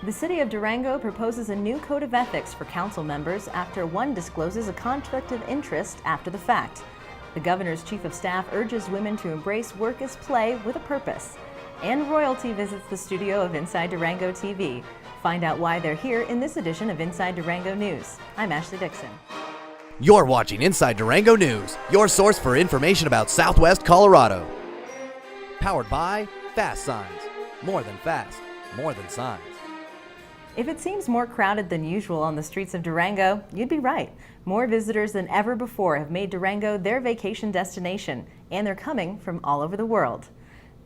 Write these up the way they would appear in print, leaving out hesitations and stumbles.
The City of Durango proposes a new code of ethics for council members after one discloses a conflict of interest after the fact. The governor's chief of staff urges women to embrace work as play with a purpose. And royalty visits the studio of Inside Durango TV. Find out why they're here in this edition of Inside Durango News. I'm Ashley Dickson. You're watching Inside Durango News, your source for information about Southwest Colorado. Powered by Fast Signs. More than fast, more than signs. If it seems more crowded than usual on the streets of Durango, you'd be right. More visitors than ever before have made Durango their vacation destination, and they're coming from all over the world.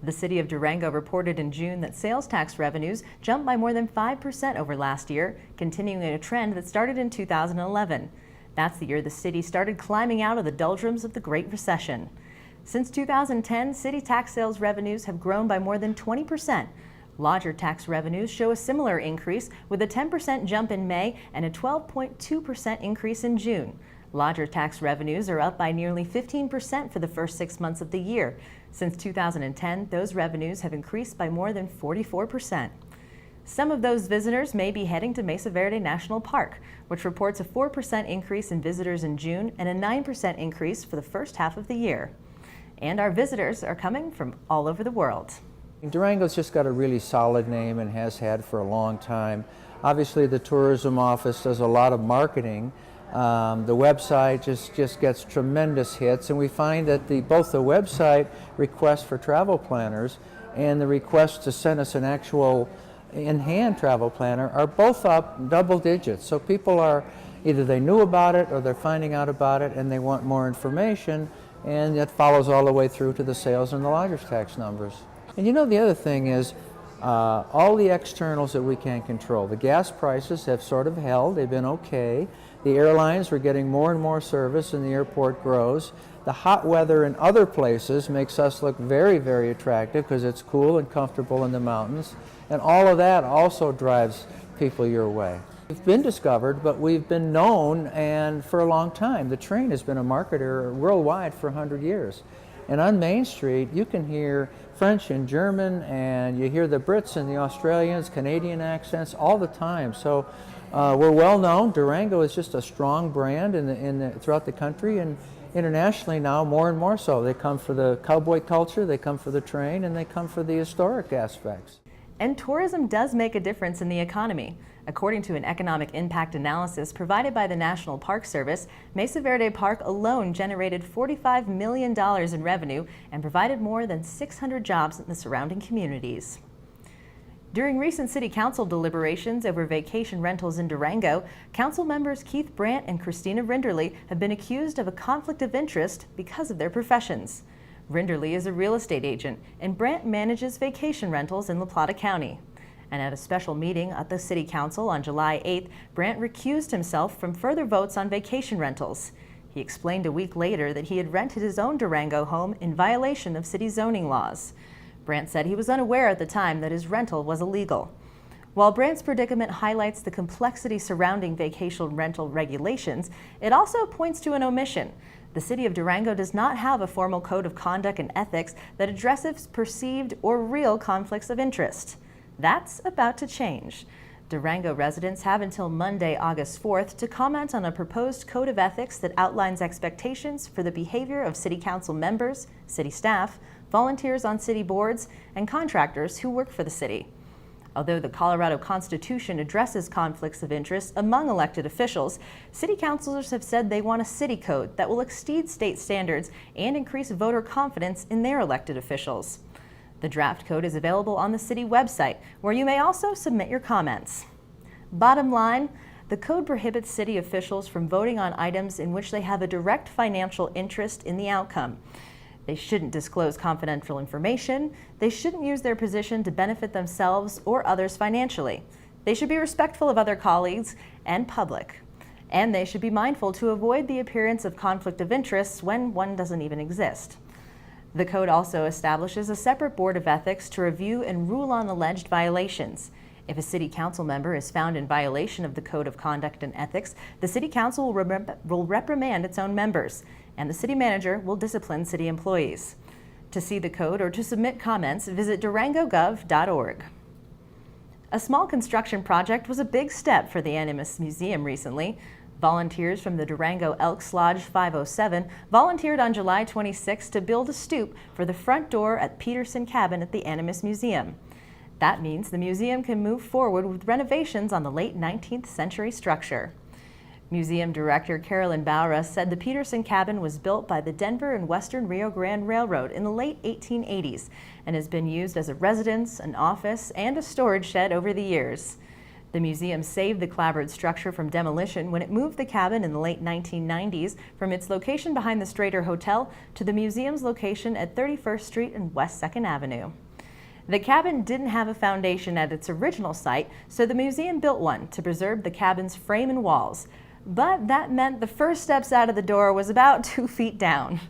The City of Durango reported in June that sales tax revenues jumped by more than 5% over last year, continuing a trend that started in 2011. That's the year the city started climbing out of the doldrums of the Great Recession. Since 2010, city tax sales revenues have grown by more than 20%. Lodger tax revenues show a similar increase, with a 10% jump in May and a 12.2% increase in June. Lodger tax revenues are up by nearly 15% for the first 6 months of the year. Since 2010, those revenues have increased by more than 44%. Some of those visitors may be heading to Mesa Verde National Park, which reports a 4% increase in visitors in June and a 9% increase for the first half of the year. And our visitors are coming from all over the world. Durango's just got a really solid name and has had for a long time. Obviously, the tourism office does a lot of marketing. The website just gets tremendous hits, and we find that both the website requests for travel planners and the request to send us an actual in-hand travel planner are both up double digits. So people are either they knew about it or they're finding out about it and they want more information, and that follows all the way through to the sales and the lodger's tax numbers. And you know, the other thing is all the externals that we can't control. The gas prices have sort of held, they've been okay. The airlines, we're getting more and more service and the airport grows. The hot weather in other places makes us look very, very attractive because it's cool and comfortable in the mountains. And all of that also drives people your way. We've been discovered, but we've been known and for a long time. The train has been a marketer worldwide for 100 years. And on Main Street, you can hear French and German, and you hear the Brits and the Australians, Canadian accents all the time. So we're well known. Durango is just a strong brand throughout the country, and internationally now more and more so. They come for the cowboy culture, they come for the train, and they come for the historic aspects. And tourism does make a difference in the economy. According to an economic impact analysis provided by the National Park Service, Mesa Verde Park alone generated $45 million in revenue and provided more than 600 jobs in the surrounding communities. During recent City Council deliberations over vacation rentals in Durango, Council members Keith Brandt and Christina Rinderly have been accused of a conflict of interest because of their professions. Rinderly is a real estate agent, and Brandt manages vacation rentals in Plata County. And at a special meeting at the City Council on July 8th, Brandt recused himself from further votes on vacation rentals. He explained a week later that he had rented his own Durango home in violation of city zoning laws. Brandt said he was unaware at the time that his rental was illegal. While Brandt's predicament highlights the complexity surrounding vacation rental regulations, it also points to an omission. The City of Durango does not have a formal code of conduct and ethics that addresses perceived or real conflicts of interest. That's about to change. Durango residents have until Monday, August 4th to comment on a proposed code of ethics that outlines expectations for the behavior of City Council members, city staff, volunteers on city boards, and contractors who work for the city. Although the Colorado Constitution addresses conflicts of interest among elected officials, city councilors have said they want a city code that will exceed state standards and increase voter confidence in their elected officials. The draft code is available on the city website, where you may also submit your comments. Bottom line, the code prohibits city officials from voting on items in which they have a direct financial interest in the outcome. They shouldn't disclose confidential information. They shouldn't use their position to benefit themselves or others financially. They should be respectful of other colleagues and public. And they should be mindful to avoid the appearance of conflict of interests when one doesn't even exist. The code also establishes a separate board of ethics to review and rule on alleged violations. If a city council member is found in violation of the code of conduct and ethics, the city council will reprimand its own members, and the city manager will discipline city employees. To see the code or to submit comments, visit durangogov.org. A small construction project was a big step for the Animas Museum recently. Volunteers from the Durango Elks Lodge 507 volunteered on July 26 to build a stoop for the front door at Peterson Cabin at the Animas Museum. That means the museum can move forward with renovations on the late 19th century structure. Museum Director Carolyn Baura said the Peterson Cabin was built by the Denver and Western Rio Grande Railroad in the late 1880s and has been used as a residence, an office, and a storage shed over the years. The museum saved the clapboard structure from demolition when it moved the cabin in the late 1990s from its location behind the Strater Hotel to the museum's location at 31st Street and West 2nd Avenue. The cabin didn't have a foundation at its original site, so the museum built one to preserve the cabin's frame and walls. But that meant the first steps out of the door was about 2 feet down.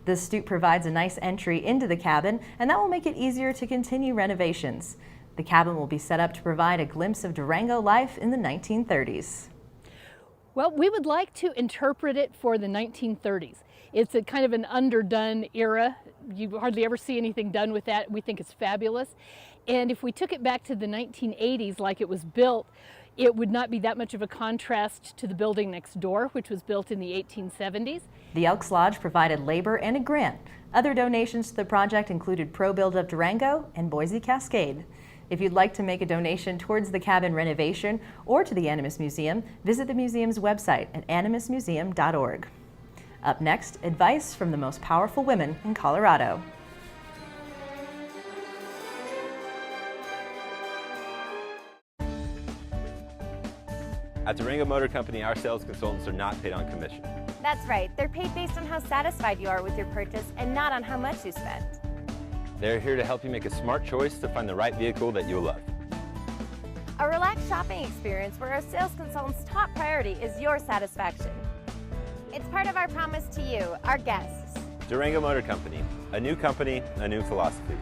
The stoop provides a nice entry into the cabin, and that will make it easier to continue renovations. The cabin will be set up to provide a glimpse of Durango life in the 1930s. Well, we would like to interpret it for the 1930s. It's a kind of an underdone era. You hardly ever see anything done with that. We think it's fabulous. And if we took it back to the 1980s like it was built, it would not be that much of a contrast to the building next door, which was built in the 1870s. The Elks Lodge provided labor and a grant. Other donations to the project included Pro Build Up Durango and Boise Cascade. If you'd like to make a donation towards the cabin renovation or to the Animas Museum, visit the museum's website at animasmuseum.org. Up next, advice from the most powerful women in Colorado. At Durango Motor Company, our sales consultants are not paid on commission. That's right. They're paid based on how satisfied you are with your purchase and not on how much you spent. They're here to help you make a smart choice to find the right vehicle that you'll love. A relaxed shopping experience where our sales consultant's top priority is your satisfaction. It's part of our promise to you, our guests. Durango Motor Company, a new philosophy.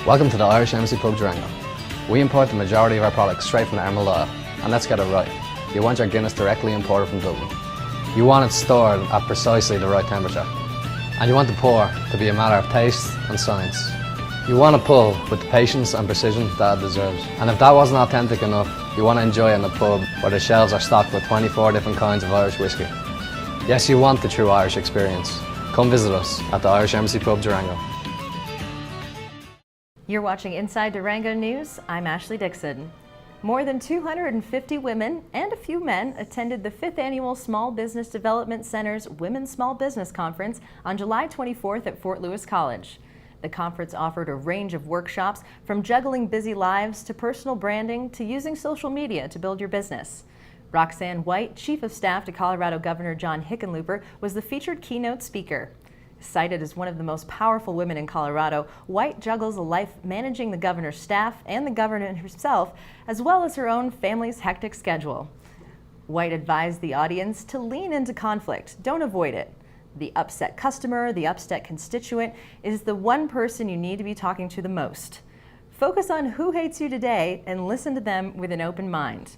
Welcome to the Irish Embassy Pub Durango. We import the majority of our products straight from the Emerald Isle, and let's get it right. You want your Guinness directly imported from Dublin. You want it stored at precisely the right temperature. And you want the pour to be a matter of taste and science. You want a pull with the patience and precision that it deserves. And if that wasn't authentic enough, you want to enjoy it in a pub where the shelves are stocked with 24 different kinds of Irish whiskey. Yes, you want the true Irish experience. Come visit us at the Irish Embassy Pub Durango. You're watching Inside Durango News. I'm Ashley Dickson. More than 250 women and a few men attended the 5th Annual Small Business Development Center's Women's Small Business Conference on July 24th at Fort Lewis College. The conference offered a range of workshops from juggling busy lives to personal branding to using social media to build your business. Roxanne White, Chief of Staff to Colorado Governor John Hickenlooper, was the featured keynote speaker. Cited as one of the most powerful women in Colorado, White juggles a life managing the governor's staff and the governor himself, as well as her own family's hectic schedule. White advised the audience to lean into conflict, don't avoid it. The upset customer, the upset constituent, is the one person you need to be talking to the most. Focus on who hates you today and listen to them with an open mind.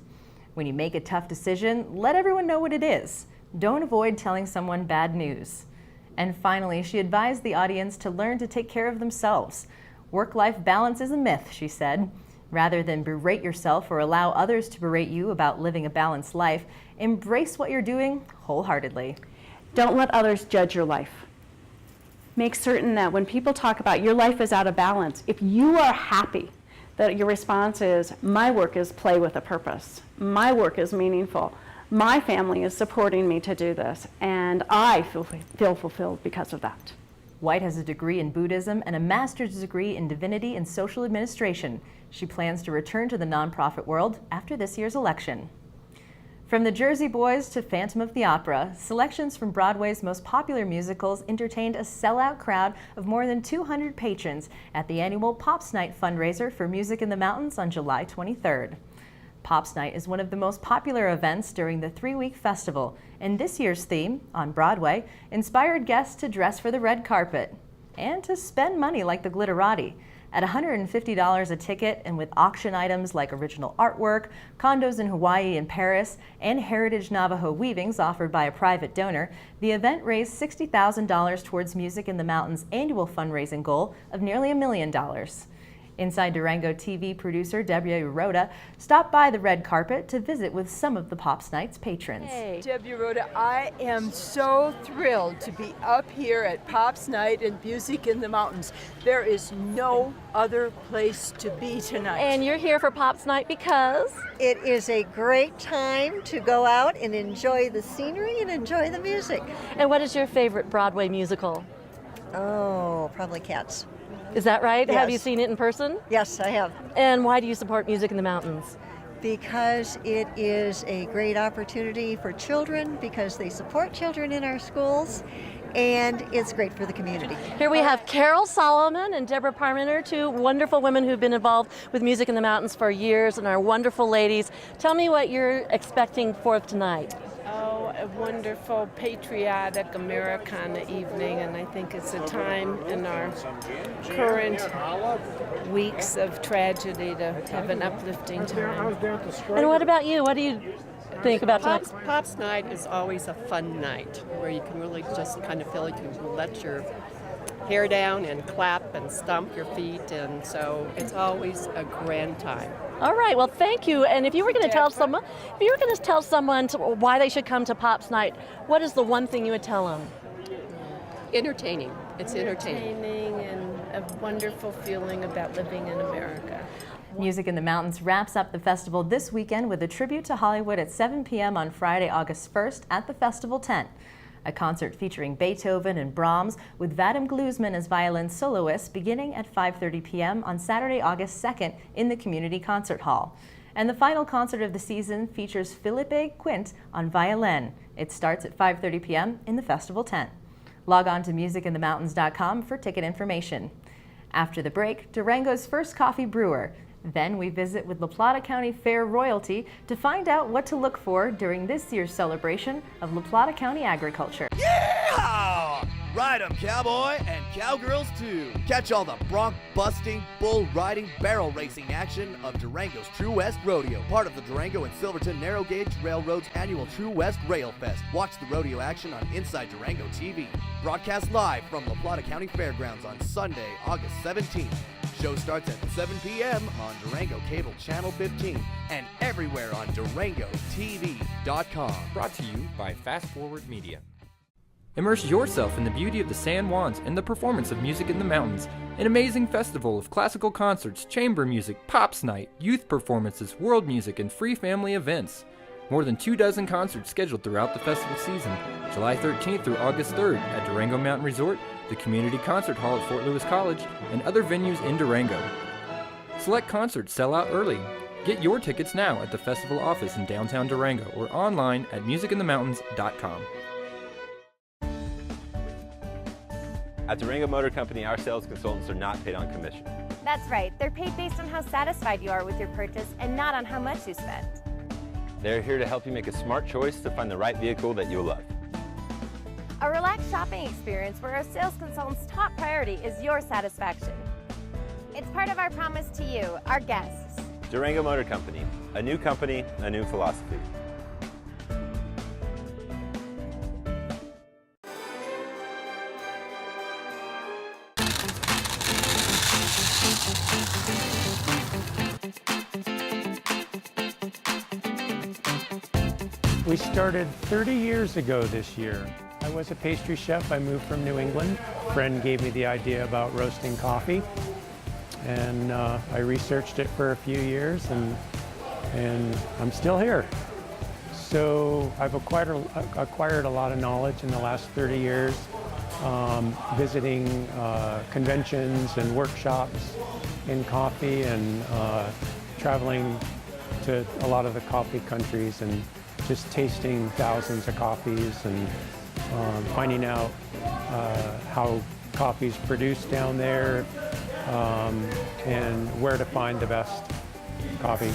When you make a tough decision, let everyone know what it is. Don't avoid telling someone bad news. And finally, she advised the audience to learn to take care of themselves. Work-life balance is a myth, she said. Rather than berate yourself or allow others to berate you about living a balanced life, embrace what you're doing wholeheartedly. Don't let others judge your life. Make certain that when people talk about your life is out of balance, if you are happy, that your response is, my work is play with a purpose. My work is meaningful. My family is supporting me to do this, and I feel fulfilled because of that. White has a degree in Buddhism and a master's degree in Divinity and Social Administration. She plans to return to the nonprofit world after this year's election. From The Jersey Boys to Phantom of the Opera, selections from Broadway's most popular musicals entertained a sellout crowd of more than 200 patrons at the annual Pops Night fundraiser for Music in the Mountains on July 23rd. Pops Night is one of the most popular events during the 3-week festival, and this year's theme, on Broadway, inspired guests to dress for the red carpet and to spend money like the glitterati. At $150 a ticket and with auction items like original artwork, condos in Hawaii and Paris, and heritage Navajo weavings offered by a private donor, the event raised $60,000 towards Music in the Mountains' annual fundraising goal of nearly $1 million. Inside Durango TV producer Debbie Rhoda stopped by the red carpet to visit with some of the Pops Night's patrons. Hey, Debbie Rhoda, I am so thrilled to be up here at Pops Night and Music in the Mountains. There is no other place to be tonight. And you're here for Pops Night because? It is a great time to go out and enjoy the scenery and enjoy the music. And what is your favorite Broadway musical? Oh, probably Cats. Is that right? Yes. Have you seen it in person? Yes, I have. And why do you support Music in the Mountains? Because it is a great opportunity for children, because they support children in our schools, and it's great for the community. Here we have Carol Solomon and Deborah Parmenter, two wonderful women who've been involved with Music in the Mountains for years and are wonderful ladies. Tell me what you're expecting for tonight. Oh, a wonderful patriotic Americana evening, and I think it's a time in our current weeks of tragedy to have an uplifting time. And what about you? What do you think about tonight? Pops Night is always a fun night where you can really just kind of feel like you can let your hair down and clap and stomp your feet, and so it's always a grand time. All right, well, thank you. And if you were going to tell someone, why they should come to Pops Night, what is the one thing you would tell them? Entertaining. It's entertaining and a wonderful feeling about living in America. Music in the Mountains wraps up the festival this weekend with a tribute to Hollywood at 7 p.m. on Friday, August 1st at the festival tent. A concert featuring Beethoven and Brahms with Vadim Gluzman as violin soloist beginning at 5:30 p.m. on Saturday, August 2nd in the Community Concert Hall. And the final concert of the season features Felipe Quint on violin. It starts at 5:30 p.m. in the festival tent. Log on to musicinthemountains.com for ticket information. After the break, Durango's first coffee brewer. Then we visit with La Plata County Fair royalty to find out what to look for during this year's celebration of La Plata County agriculture. Yeah! Ride 'em, cowboy, and cowgirls too. Catch all the bronc busting, bull riding, barrel racing action of Durango's True West Rodeo, part of the Durango and Silverton Narrow Gauge Railroad's annual True West Rail Fest. Watch the rodeo action on Inside Durango TV. Broadcast live from La Plata County Fairgrounds on Sunday, August 17th. Show starts at 7 p.m. on Durango Cable Channel 15 and everywhere on DurangoTV.com. Brought to you by Fast Forward Media. Immerse yourself in the beauty of the San Juans and the performance of Music in the Mountains, an amazing festival of classical concerts, chamber music, Pops Night, youth performances, world music, and free family events. More than 24 concerts scheduled throughout the festival season, July 13th through August 3rd at Durango Mountain Resort, the Community Concert Hall at Fort Lewis College, and other venues in Durango. Select concerts sell out early. Get your tickets now at the festival office in downtown Durango or online at musicinthemountains.com. At Durango Motor Company, our sales consultants are not paid on commission. That's right, they're paid based on how satisfied you are with your purchase and not on how much you spent. They're here to help you make a smart choice to find the right vehicle that you'll love. A relaxed shopping experience where our sales consultant's top priority is your satisfaction. It's part of our promise to you, our guests. Durango Motor Company, a new philosophy. We started 30 years ago this year. I was a pastry chef. I moved from New England. A friend gave me the idea about roasting coffee, and I researched it for a few years, and I'm still here. So I've acquired a lot of knowledge in the last 30 years, visiting conventions and workshops in coffee, and traveling to a lot of the coffee countries and just tasting thousands of coffees and finding out how coffee's produced down there and where to find the best coffee.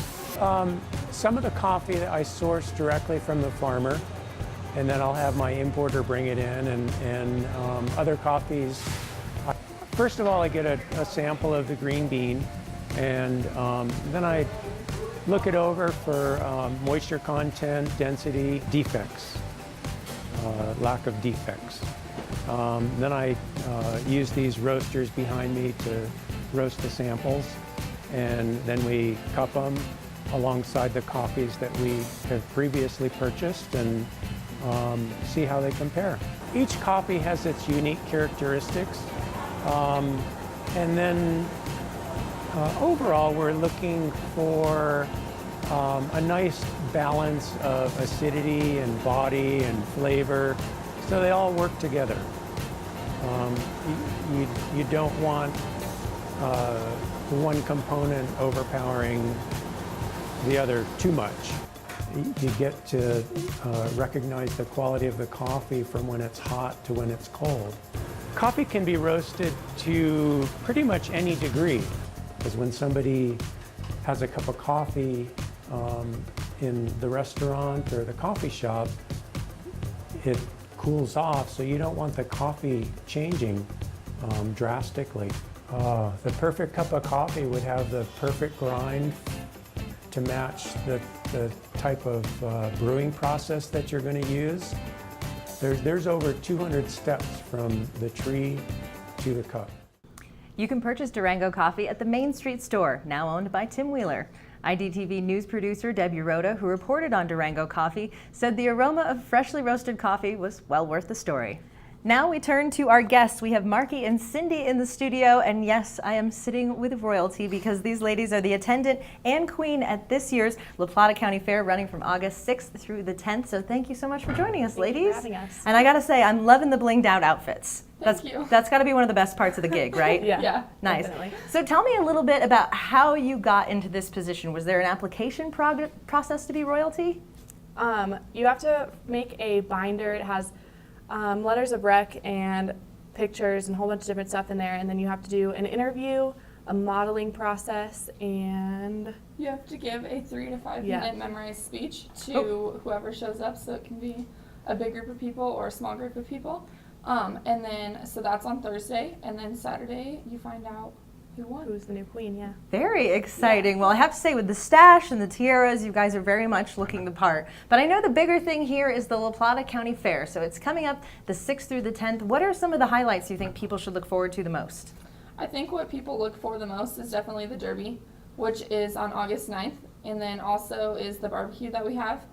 Some of the coffee that I source directly from the farmer, and then I'll have my importer bring it in, and other coffees. First of all, I get a sample of the green bean, and then I look it over for moisture content, density, defects, lack of defects. Then I use these roasters behind me to roast the samples, and then we cup them alongside the coffees that we have previously purchased and see how they compare. Each coffee has its unique characteristics, and then overall we're looking for a nice balance of acidity and body and flavor, so they all work together. You don't want one component overpowering the other too much. You get to recognize the quality of the coffee from when it's hot to when it's cold. Coffee can be roasted to pretty much any degree, because when somebody has a cup of coffee in the restaurant or the coffee shop, it cools off, so you don't want the coffee changing drastically. The perfect cup of coffee would have the perfect grind to match the type of brewing process that you're going to use. There's over 200 steps from the tree to the cup. You can purchase Durango coffee at the Main Street store, now owned by Tim Wheeler. IDTV news producer Debbie Rhoda, who reported on Durango coffee, said the aroma of freshly roasted coffee was well worth the story. Now we turn to our guests. We have Marky and Cindy in the studio, and yes, I am sitting with royalty because these ladies are the attendant and queen at this year's La Plata County Fair, running from August 6th through the 10th. So thank you so much for joining us, ladies. Thank you for having us. And I gotta say, I'm loving the blinged out outfits. Thank you. That's got to be one of the best parts of the gig, right? Yeah, Nice. definitely. So tell me a little bit about how you got into this position. Was there an application process to be royalty? You have to make a binder. It has letters of rec and pictures and a whole bunch of different stuff in there, and then you have to do an interview, a modeling process, and you have to give a 3 to 5 minute memorized speech to whoever shows up, so it can be a big group of people or a small group of people. And then, so that's on Thursday, and then Saturday you find out who won. Who's the new queen, yeah. Very exciting. Well, I have to say, with the stash and the tiaras, you guys are very much looking the part. But I know the bigger thing here is the La Plata County Fair. So it's coming up the 6th through the 10th. What are some of the highlights you think people should look forward to the most? I think what people look for the most is definitely the Derby, which is on August 9th, and then also is the barbecue that we have.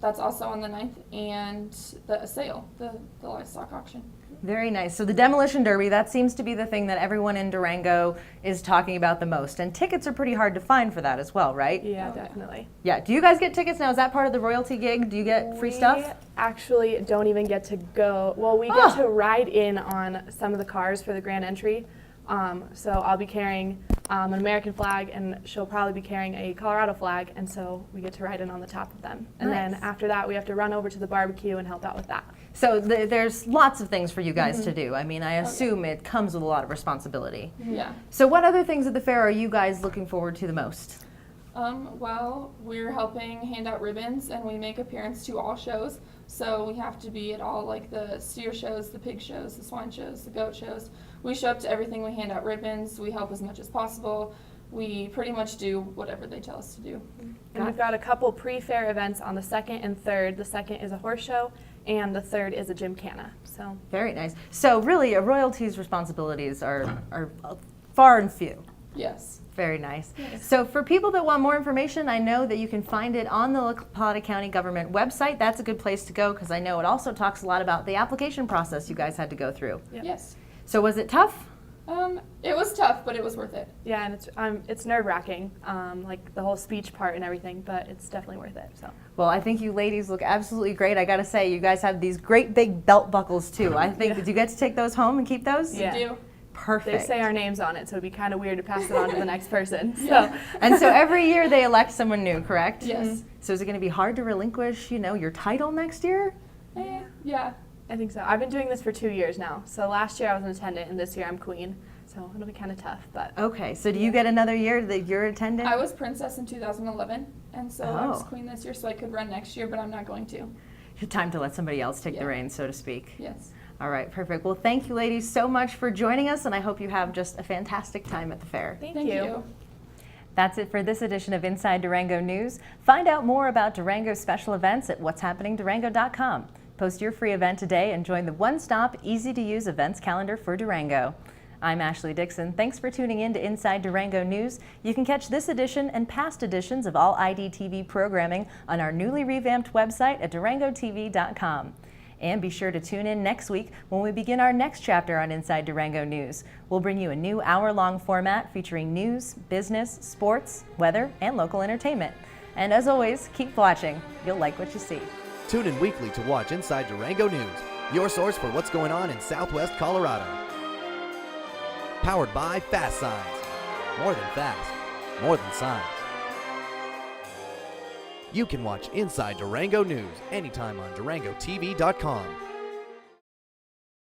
That's also on the 9th, and the sale, the livestock auction. Very nice. So the Demolition Derby, that seems to be the thing that everyone in Durango is talking about the most. And tickets are pretty hard to find for that as well, right? Yeah, definitely. Yeah. Do you guys get tickets now? Is that part of the royalty gig? Do you get free stuff? We actually don't even get to go. Well, we get to ride in on some of the cars for the grand entry. So I'll be carrying an American flag, and she'll probably be carrying a Colorado flag, and so we get to ride in on the top of them. And then after that, we have to run over to the barbecue and help out with that. So there's lots of things for you guys to do. I mean, I assume it comes with a lot of responsibility. Yeah. So what other things at the fair are you guys looking forward to the most? Well, we're helping hand out ribbons, and we make appearance to all shows. So we have to be at all, like the steer shows, the pig shows, the swine shows, the goat shows. We show up to everything. We hand out ribbons. We help as much as possible. We pretty much do whatever they tell us to do. And we've got a couple pre-fair events on the 2nd and 3rd. The 2nd is a horse show, and the 3rd is a gymkhana. So very nice. So really, a royalty's responsibilities are far and few. Yes. Very nice. Yes. So for people that want more information, I know that you can find it on the La Plata County government website. That's a good place to go, because I know it also talks a lot about the application process you guys had to go through. Yep. Yes. So was it tough? It was tough, but it was worth it. Yeah, and it's nerve-wracking, like the whole speech part and everything, but it's definitely worth it. So. Well, I think you ladies look absolutely great. I got to say, you guys have these great big belt buckles too. I think, did you get to take those home and keep those? Yeah. We do. Perfect. They say our names on it, so it'd be kind of weird to pass it on to the next person. So. And so every year they elect someone new, correct? Yes. So is it going to be hard to relinquish, your title next year? Yeah, I think so. I've been doing this for 2 years now. So last year I was an attendant, and this year I'm queen. So it'll be kind of tough, but. Okay, so do you get another year that you're attendant? I was princess in 2011, and so I was queen this year, so I could run next year, but I'm not going to. Time to let somebody else take the reins, so to speak. Yes. All right, perfect. Well, thank you ladies so much for joining us, and I hope you have just a fantastic time at the fair. Thank you. That's it for this edition of Inside Durango News. Find out more about Durango's special events at what'shappeningdurango.com. Post your free event today and join the one-stop, easy-to-use events calendar for Durango. I'm Ashley Dickson. Thanks for tuning in to Inside Durango News. You can catch this edition and past editions of all IDTV programming on our newly revamped website at durangotv.com. And be sure to tune in next week when we begin our next chapter on Inside Durango News. We'll bring you a new hour-long format featuring news, business, sports, weather, and local entertainment. And as always, keep watching. You'll like what you see. Tune in weekly to watch Inside Durango News, your source for what's going on in Southwest Colorado. Powered by Fast Signs. More than fast, more than signs. You can watch Inside Durango News anytime on DurangoTV.com.